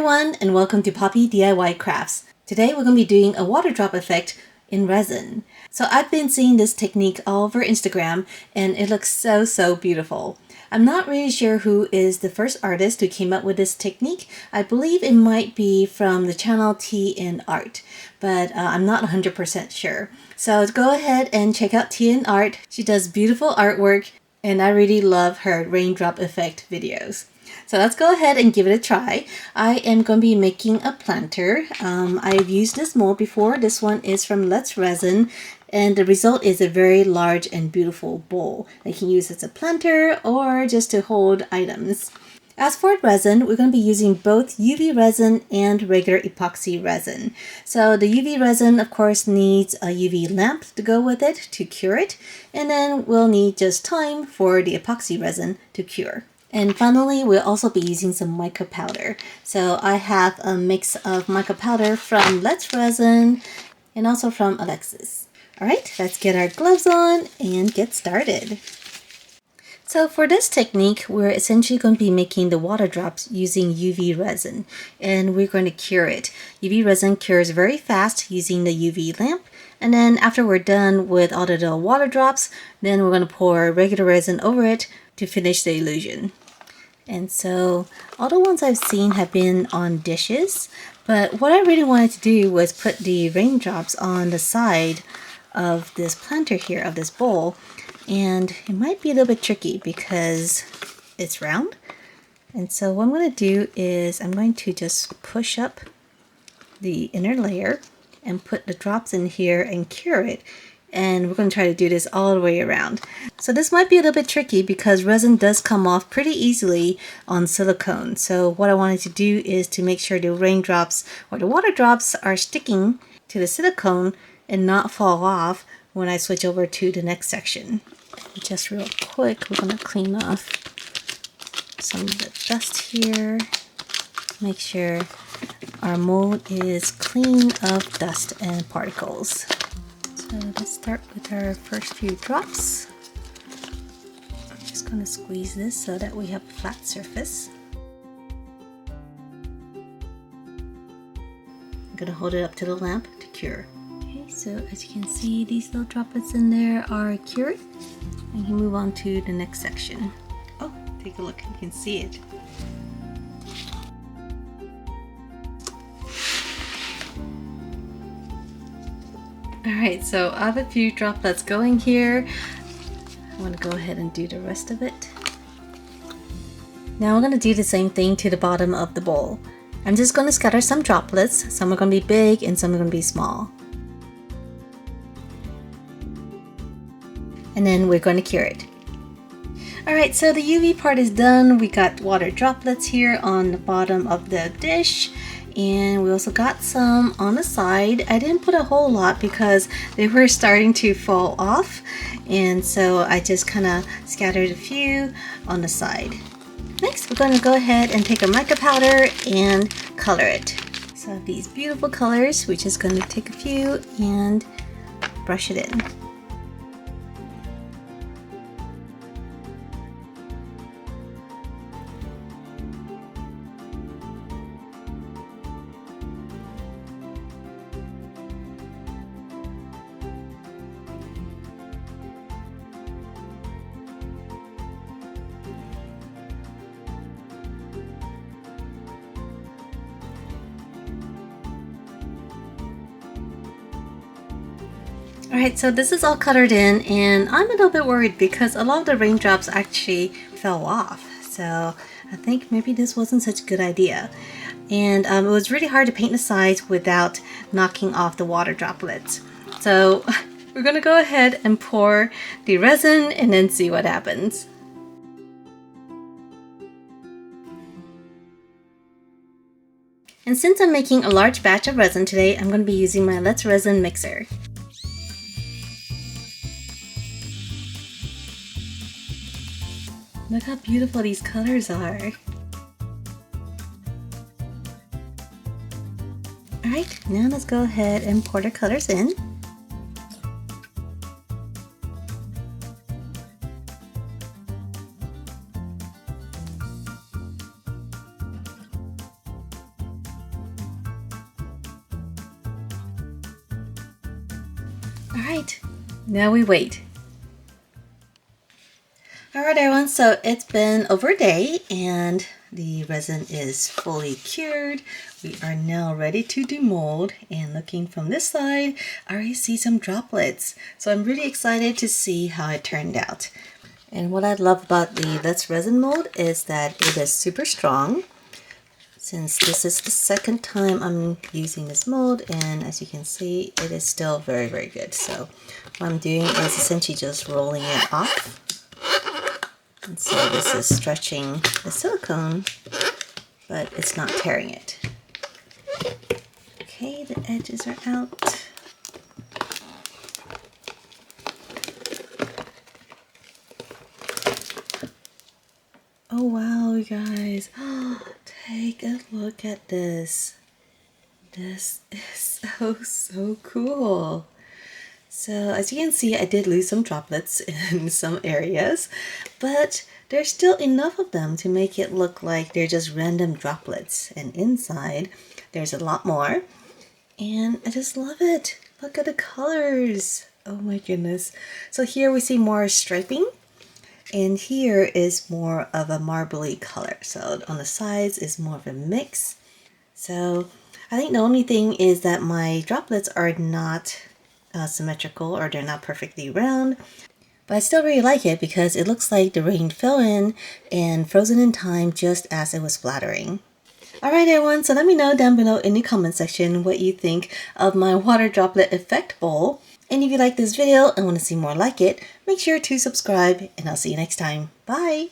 everyone, and welcome to Poppy DIY Crafts. Today we're going to be doing a water drop effect in resin. So I've been seeing this technique all over Instagram and it looks so beautiful. I'm not really sure who is the first artist who came up with this technique. I believe it might be from the channel Tea in Art, but I'm not 100% sure. So go ahead and check out Tea in Art. She does beautiful artwork and I really love her raindrop effect videos. So let's go ahead and give it a try. I am going to be making a planter. I've used this mold before. This one is from Resin, and the result is a very large and beautiful bowl. You can use it as a planter or just to hold items. As for resin, we're going to be using both UV resin and regular epoxy resin. So the UV resin, of course, needs a UV lamp to go with it to cure it. And then we'll need just time for the epoxy resin to cure. And finally, we'll also be using some mica powder. So I have a mix of mica powder from Resin and also from Alexis. All right, let's get our gloves on and get started. So for this technique, we're essentially going to be making the water drops using UV resin, and we're going to cure it. UV resin cures very fast using the UV lamp, and then after we're done with all of the water drops, then we're going to pour regular resin over it to finish the illusion. And so all the ones I've seen have been on dishes, but what I really wanted to do was put the raindrops on the side of this planter here, of this bowl. And it might be a little bit tricky because it's round. And so what I'm going to do is I'm going to just push up the inner layer and put the drops in here and cure it. And we're going to try to do this all the way around. So this might be a little bit tricky because resin does come off pretty easily on silicone. So what I wanted to do is to make sure the raindrops or the water drops are sticking to the silicone and not fall off when I switch over to the next section. Just real quick, we're going to clean off some of the dust here. Make sure our mold is clean of dust and particles. So let's start with our first few drops. I'm just going to squeeze this so that we have a flat surface. I'm going to hold it up to the lamp to cure. Okay, so as you can see, these little droplets in there are cured. And you can move on to the next section. Oh, take a look, you can see it. Alright, so I have a few droplets going here. I'm going to go ahead and do the rest of it. Now I'm going to do the same thing to the bottom of the bowl. I'm just going to scatter some droplets. Some are going to be big and some are going to be small. And then we're going to cure it. Alright, so the UV part is done. We got water droplets here on the bottom of the dish. And we also got some on the side. I didn't put a whole lot because they were starting to fall off. And so I just kind of scattered a few on the side. Next, we're going to go ahead and take a mica powder and color it. So these beautiful colors, we're just going to take a few and brush it in. Alright, so this is all colored in and I'm a little bit worried because a lot of the raindrops actually fell off. So I think maybe this wasn't such a good idea. And it was really hard to paint the sides without knocking off the water droplets. So we're going to go ahead and pour the resin and then see what happens. And since I'm making a large batch of resin today, I'm going to be using my Resin mixer. Look how beautiful these colors are. Alright, now let's go ahead and pour the colors in. All right, now we wait. All right, everyone, so it's been over a day and the resin is fully cured. We are now ready to demold, and looking from this side, I already see some droplets. So I'm really excited to see how it turned out. And what I love about the Let's Resin mold is that it is super strong. Since this is the second time I'm using this mold, and as you can see, it is still very, very good. So what I'm doing is essentially just rolling it off. And so this is stretching the silicone, but it's not tearing it. Okay, the edges are out. Oh wow, you guys. Take a look at this. This is so cool. So as you can see, I did lose some droplets in some areas, but there's still enough of them to make it look like they're just random droplets. And inside, there's a lot more. And I just love it. Look at the colors. Oh my goodness. So here we see more striping. And here is more of a marbly color. So on the sides is more of a mix. So I think the only thing is that my droplets are not symmetrical, or they're not perfectly round, but I still really like it because it looks like the rain fell in and frozen in time just as it was splattering. Alright everyone, so let me know down below in the comment section what you think of my water droplet effect bowl. And if you like this video and want to see more like it, make sure to subscribe, and I'll see you next time. Bye!